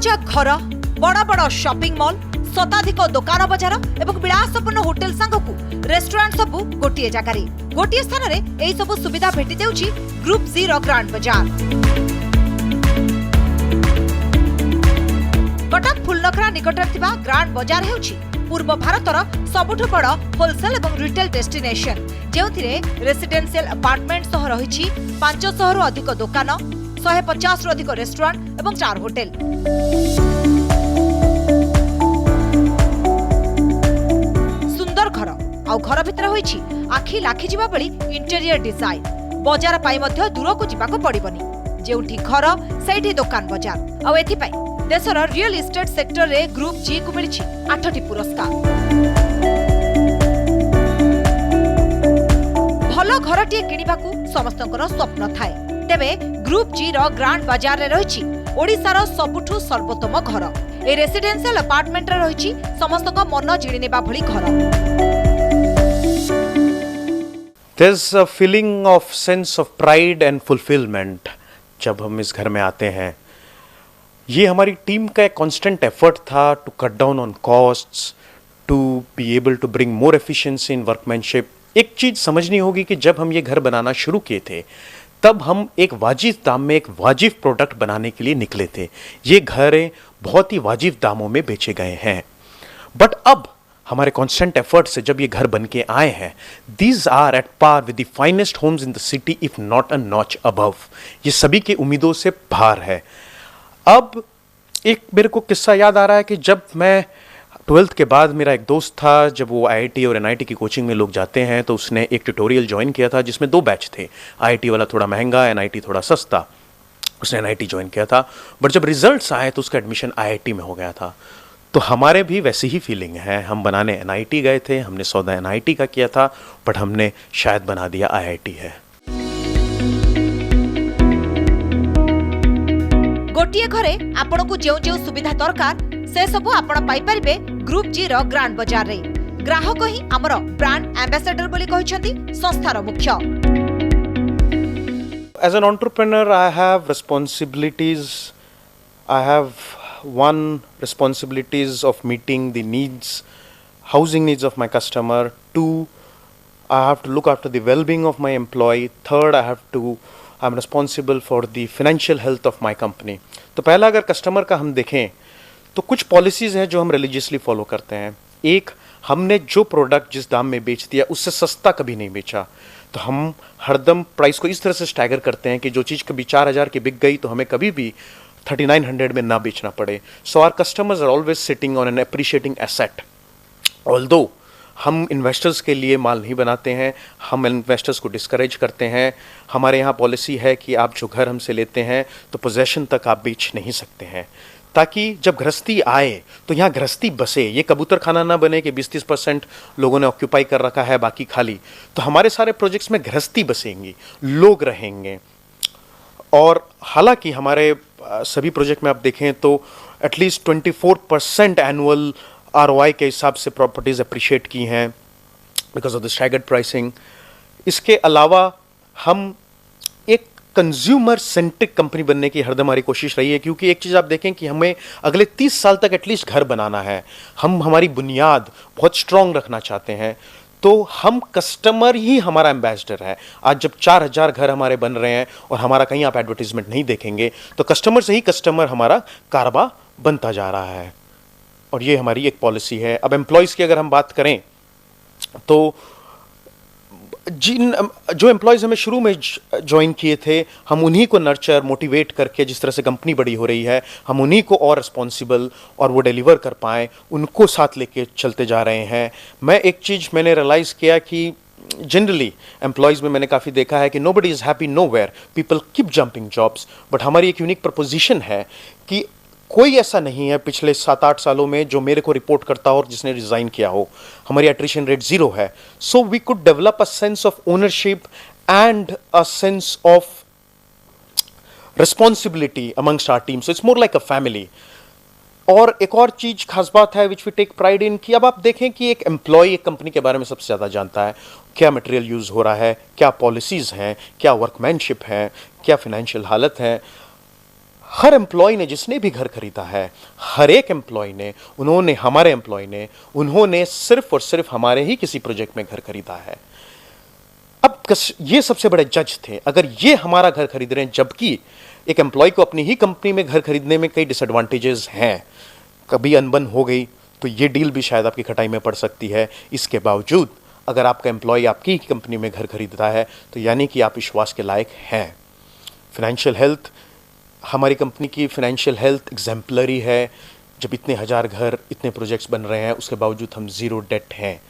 उच्च घर बड़ बड़ शॉपिंग मॉल शताधिक दुकान बजार एवं विलासपूर्ण होटेल सांगकु रेस्टोरेंट सबु गोटिए जगार गोटिए स्थान में यही सबु सुविधा भेटी देउछि ग्रुप जी रो ग्रांड बाजार। कटक फुलनखरा निकटरे थिबा ग्रांड बाजार हेउछि पूर्व भारतर सबुठु बड़ होलसेल एवं रिटेल डेस्टिनेशन जेउथिरे रेसिडेंशियल अपार्टमेंट सह रहिछि 500 रु अधिक दुकान 150 रु अधिक रेस्टोरेंट एवं 4 होटेल। सुंदर घर आउ घर भितर होइछि आखि लाखि जिबा बळी इंटीरियर डिजाइन बाजार पाई मध्य दूर को जिबाको पड़िबनी जेउठी घर सेठी दुकान बाजार आउ एथि पाई देशर रियल इस्टेट सेक्टर रे ग्रुप जी को मिली 8टी पुरस्कार। भल घरटीए किणिबाकू समस्तଙ୍କର स्वप्न थाए तेबे ग्रुप जी रो ग्रांड बाजार रे रहिछि ओडिसार सबुठु सर्वोत्तम घर ए रेसिडेंशियल अपार्टमेंट रे रहिछि समस्तक मन जिणी नेबा भली घर। There's a feeling of sense of pride and fulfillment जब हम इस घर में आते हैं। ये हमारी टीम का एक कांस्टेंट एफर्ट था to cut down on costs, to be able to bring more efficiency in workmanship. एक चीज़ समझनी होगी कि जब हम ये घर बनाना शुरू किए थे तब हम एक वाजिब दाम में एक वाजिब प्रोडक्ट बनाने के लिए निकले थे। ये घर बहुत ही वाजिब दामों में बेचे गए हैं, बट अब हमारे कांस्टेंट एफर्ट से जब ये घर बन के आए हैं, these are at par with the finest homes in the city if not a notch above. ये सभी की उम्मीदों से बाहर है। अब एक मेरे को किस्सा याद आ रहा है कि जब मैं 12th के बाद मेरा एक दोस्त था, जब वो IIT और NIT की कोचिंग में लोग जाते हैं तो उसने एक ट्यूटोरियल ज्वाइन किया था जिसमें 2 बैच थे। IIT वाला थोड़ा महंगा, NIT थोड़ा सस्ता। उसने NIT ज्वाइन किया था, बट जब रिजल्ट्स आए तो उसका एडमिशन IIT में हो गया था। तो हमारे भी वैसी ही फीलिंग है। हम बनाने NIT गए थे, हमने सौदा NIT का किया था, बट हमने शायद बना दिया IIT है। गोटिए घरे आपनको जो जो सुविधा दरकार से सब आपण पाई परिबे ग्रुप जी रो ग्रांड बाजार रे। ग्राहक ही हमर ब्रांड एम्बेसडर बोली कहिसंती संस्थार मुख्य। As an entrepreneur, I have responsibilities. I have one responsibilities of meeting the needs, housing needs of my customer. 2, I have to look after the well-being of my employee. 3rd, I'm responsible for the financial health of my company. तो पहला अगर customer का हम देखें तो कुछ policies हैं जो हम रिलीजियसली फॉलो करते हैं। एक, हमने जो प्रोडक्ट जिस दाम में बेच दिया उससे सस्ता कभी नहीं बेचा। तो हम हरदम प्राइस को इस तरह से स्टैगर करते हैं कि जो चीज़ कभी 4000 की बिक गई तो हमें कभी भी 3900 में ना बेचना पड़े। So our customers are always sitting on an appreciating asset. Although हम इन्वेस्टर्स के लिए माल नहीं बनाते हैं, हम इन्वेस्टर्स को डिस्करेज करते हैं। हमारे यहाँ पॉलिसी है कि आप जो घर हमसे लेते हैं तो पोजेशन तक आप बेच नहीं सकते हैं, ताकि जब गृहस्थी आए तो यहाँ गृहस्थी बसे। ये कबूतर खाना ना बने कि 20-30% लोगों ने ऑक्यूपाई कर रखा है, बाकी खाली। तो हमारे सारे प्रोजेक्ट्स में गृहस्थी बसेंगी, लोग रहेंगे। और हालांकि हमारे सभी प्रोजेक्ट में आप देखें तो एटलीस्ट 24% एनुअल ROI के हिसाब से प्रॉपर्टीज अप्रिशिएट की हैं because of the staggered pricing. इसके अलावा हम एक कंज्यूमर सेंट्रिक कंपनी बनने की हरदम हमारी कोशिश रही है, क्योंकि एक चीज़ आप देखें कि हमें अगले 30 साल तक एटलीस्ट घर बनाना है। हम हमारी बुनियाद बहुत स्ट्रॉन्ग रखना चाहते हैं, तो हम कस्टमर ही हमारा एम्बेसडर है। आज जब 4000 घर हमारे बन रहे हैं और हमारा कहीं आप एडवर्टीजमेंट नहीं देखेंगे तो कस्टमर से ही कस्टमर हमारा कारबा बनता जा रहा है, और ये हमारी एक पॉलिसी है। अब एम्प्लॉयज़ की अगर हम बात करें तो जो एम्प्लॉयज़ हमें शुरू में ज्वाइन किए थे, हम उन्हीं को नर्चर मोटिवेट करके, जिस तरह से कंपनी बड़ी हो रही है, हम उन्हीं को और रिस्पॉन्सिबल और वो डिलीवर कर पाएँ, उनको साथ लेके चलते जा रहे हैं। एक चीज़ मैंने रियलाइज़ किया कि जनरली एम्प्लॉयज़ में मैंने काफ़ी देखा है कि nobody is happy nowhere, people keep jumping jobs. But हमारी एक यूनिक प्रपोजिशन है कि कोई ऐसा नहीं है पिछले 7-8 सालों में जो मेरे को रिपोर्ट करता हो और जिसने रिजाइन किया हो। हमारी एट्रिशन रेट 0 है। So we could develop a sense of ownership and a sense of responsibility amongst our team. So it's more like a family. और एक और चीज खास बात है which we take pride in, कि अब आप देखें कि एक एम्प्लॉय एक कंपनी के बारे में सबसे ज़्यादा जानता है, क्या मटेरियल यूज़ हो रहा है, क्या पॉलिसीज़ हैं, क्या वर्कमैनशिप है, क्या फाइनेंशियल हालत है। हर एम्प्लॉय ने जिसने भी घर खरीदा है, हर एक एम्प्लॉय ने, हमारे एम्प्लॉय ने, उन्होंने सिर्फ और सिर्फ हमारे ही किसी प्रोजेक्ट में घर खरीदा है। अब ये सबसे बड़े जज थे। अगर ये हमारा घर खरीद रहे हैं, जबकि एक एम्प्लॉय को अपनी ही कंपनी में घर खरीदने में कई डिसएडवांटेजेस हैं, कभी अनबन हो गई तो ये डील भी शायद आपकी खटाई में पड़ सकती है। इसके बावजूद अगर आपका एम्प्लॉय आपकी ही कंपनी में घर खरीदता है तो यानी कि आप विश्वास के लायक हैं। फाइनेंशियल हेल्थ, हमारी कंपनी की फाइनेंशियल हेल्थ एग्जाम्पलरी है। जब इतने हजार घर, इतने प्रोजेक्ट्स बन रहे हैं, उसके बावजूद हम जीरो डेट हैं।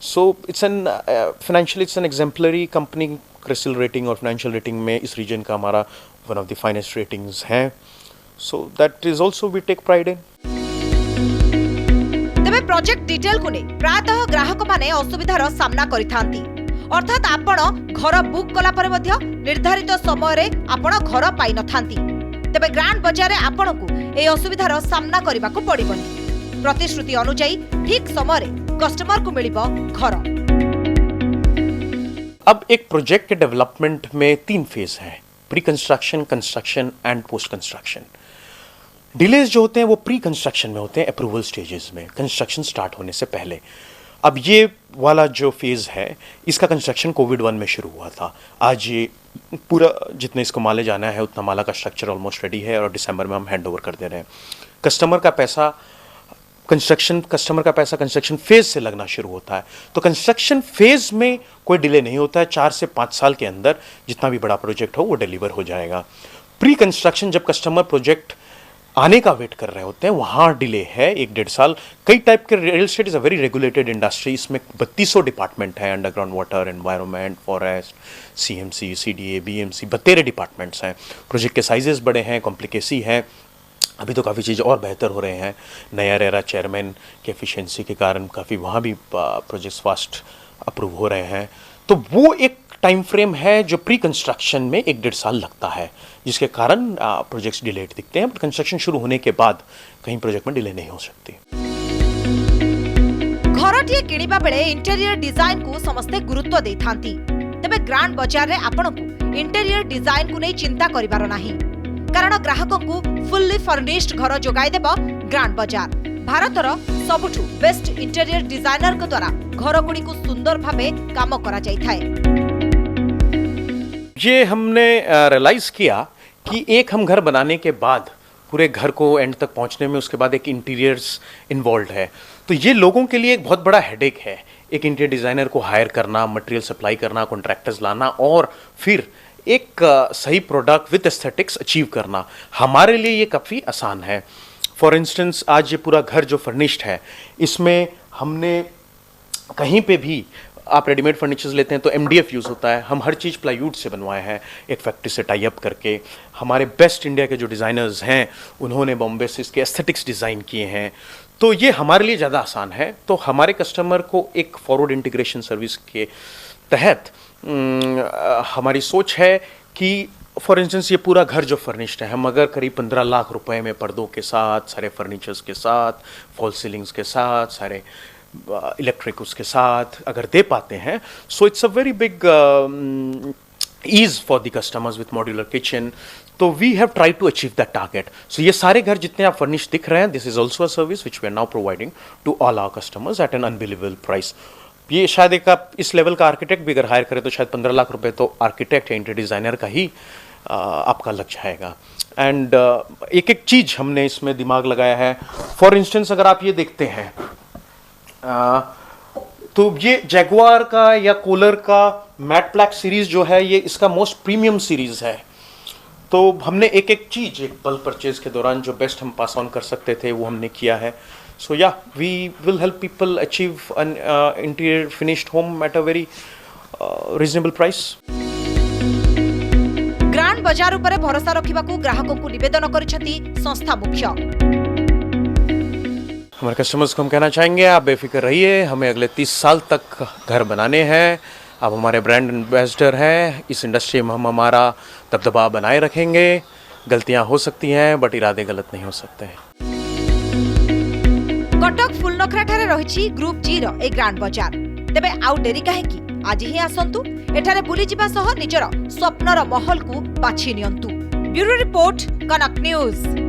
So it's an exemplary company. CRISIL rating और फाइनेंशियल रेटिंग में इस रीजन का हमारा one of the finest ratings हैं। So that is also we take pride in. तेबे प्रोजेक्ट डिटेल को नहीं प्रायतः ग्राहक माने असुविधार सामना करिथांती। अर्थात आपण घर बुक कला परे मध्य निर्धारित समय रे आपण घर पाई नथांती। तेबे ग्रांड बाजार रे आपण को ए असुविधार सामना करबा को पड़िबनी। प्रतिश्रुति अनुसार ठीक समय रे कस्टमर को मिलिबो घर। अब एक प्रोजेक्ट के डेवलपमेंट में 3 फेज हैं: pre construction, construction and post construction. Delays जो होते हैं वो प्री कंस्ट्रक्शन में होते हैं, अप्रूवल स्टेजेस में, कंस्ट्रक्शन स्टार्ट होने से पहले। अब ये वाला जो फेज है, इसका कंस्ट्रक्शन कोविड-1 में शुरू हुआ था। आज ये पूरा जितने इसको माले जाना है उतना माला का स्ट्रक्चर ऑलमोस्ट रेडी है और दिसंबर में हम हैंड ओवर कर दे रहे हैं। कस्टमर का पैसा कंस्ट्रक्शन फेज से लगना शुरू होता है। तो कंस्ट्रक्शन फेज में कोई डिले नहीं होता है। 4 से 5 साल के अंदर जितना भी बड़ा प्रोजेक्ट हो वो डिलीवर हो जाएगा। प्री कंस्ट्रक्शन, जब कस्टमर प्रोजेक्ट आने का वेट कर रहे होते हैं, वहाँ डिले है 1-1.5 साल। कई टाइप के, real estate is a very regulated industry. इसमें 3200 डिपार्टमेंट हैं, underground water, environment, forest, CMC, CDA, BMC, 32 departments हैं। प्रोजेक्ट के साइजेस बड़े हैं, कॉम्प्लिकेसी है। अभी तो काफ़ी चीज़ और बेहतर हो रहे हैं। नया रेरा चेयरमैन के एफिशिएंसी के कारण काफ़ी वहाँ भी प्रोजेक्ट्स फास्ट अप्रूव हो रहे हैं। तो वो एक टाइम फ्रेम है जो प्री कंस्ट्रक्शन में 1-1.5 साल लगता है, जिसके कारण प्रोजेक्ट्स डिलेड दिखते हैं। बट कंस्ट्रक्शन शुरू होने के बाद कहीं प्रोजेक्ट में डिले नहीं हो सकती। घरटिए किणिबा बेले इंटीरियर डिजाइन को समस्ते गुरुत्व देथांती। तबे ग्रांड बाजार रे आपनकु इंटीरियर डिजाइन को नै चिंता करिबार नाही, कारण ग्राहक को फुल्ली फर्निश्ड घर जोगाई देबो ग्रांड बाजार। भारतर सबुठु बेस्ट इंटीरियर डिजाइनर के द्वारा घर गुडी को सुंदर भावे काम करा जाय थाए। ये हमने रियलाइज किया कि एक हम घर बनाने के बाद पूरे घर को एंड तक पहुंचने में उसके बाद एक इंटीरियर्स इन्वॉल्व है। तो ये लोगों के लिए एक बहुत बड़ा हेडेक है, एक इंटीरियर डिजाइनर को हायर करना, मटेरियल सप्लाई करना, कॉन्ट्रैक्टर्स लाना और फिर एक सही प्रोडक्ट विद एस्थेटिक्स अचीव करना। हमारे लिए ये काफ़ी आसान है। फॉर इंस्टेंस, आज ये पूरा घर जो फर्निश्ड है, इसमें हमने कहीं पे भी, आप रेडीमेड फर्नीचर्स लेते हैं तो MDF यूज़ होता है, हम हर चीज़ प्लाईवुड से बनवाए हैं, एक फैक्ट्री से टाई अप करके। हमारे बेस्ट इंडिया के जो डिज़ाइनर्स हैं उन्होंने बॉम्बे से इसके एस्थेटिक्स डिज़ाइन किए हैं। तो ये हमारे लिए ज़्यादा आसान है। तो हमारे कस्टमर को एक फॉरवर्ड इंटीग्रेशन सर्विस के तहत हमारी सोच है कि फॉर इंस्टेंस ये पूरा घर जो फर्निश्ड है, हम अगर करीब 15 लाख रुपए में पर्दों के साथ, सारे फर्नीचर्स के साथ, फॉल सीलिंग्स के साथ, सारे इलेक्ट्रिक उसके साथ अगर दे पाते हैं, so it's a very big ease for the customers with modular kitchen. तो we have try to achieve that target. So ये सारे घर जितने आप फर्निश्ड दिख रहे हैं, this is also a service which we are now providing to all our customers at an unbelievable price. ये शायद एक आप इस लेवल का आर्किटेक्ट भी अगर हायर करें तो शायद 15 लाख रुपए तो आर्किटेक्ट या इंटीरियर डिज़ाइनर का ही आपका लग जाएगा। एंड एक एक चीज़ हमने इसमें दिमाग लगाया है। फॉर इंस्टेंस, अगर आप ये देखते हैं तो ये जैगुआर का या कोलर का मैट ब्लैक सीरीज जो है, ये इसका मोस्ट प्रीमियम सीरीज है। तो हमने एक एक चीज़, एक बल्क परचेज के दौरान जो बेस्ट हम पास ऑन कर सकते थे वो हमने किया है। So yeah, we will help people achieve an interior finished home at a very reasonable price. Grand बाजार उपरे भरोसा रखिबा को ग्राहकों को निवेदन करिसथि संस्था मुख्य। हमारे कस्टमर्स को हम कहना चाहेंगे, आप बेफिक्र रहिए, हमें अगले 30 साल तक घर बनाने हैं। आप हमारे ब्रांड एम्बेसडर हैं। इस इंडस्ट्री में हम हमारा दबदबा बनाए रखेंगे। गलतियां हो सकती हैं बट इरादे गलत नहीं हो सकते हैं। कटक फुलनखरा ठारे रहिछि ग्रुप जी रो ए ग्रांड बाजार। तेबे आउ डेरी काहे की, आज ही आसंतु एठारे बुली जिबा सह निजर स्वप्नर महल को बाछि नियंतु। ब्यूरो रिपोर्ट, कनक न्यूज।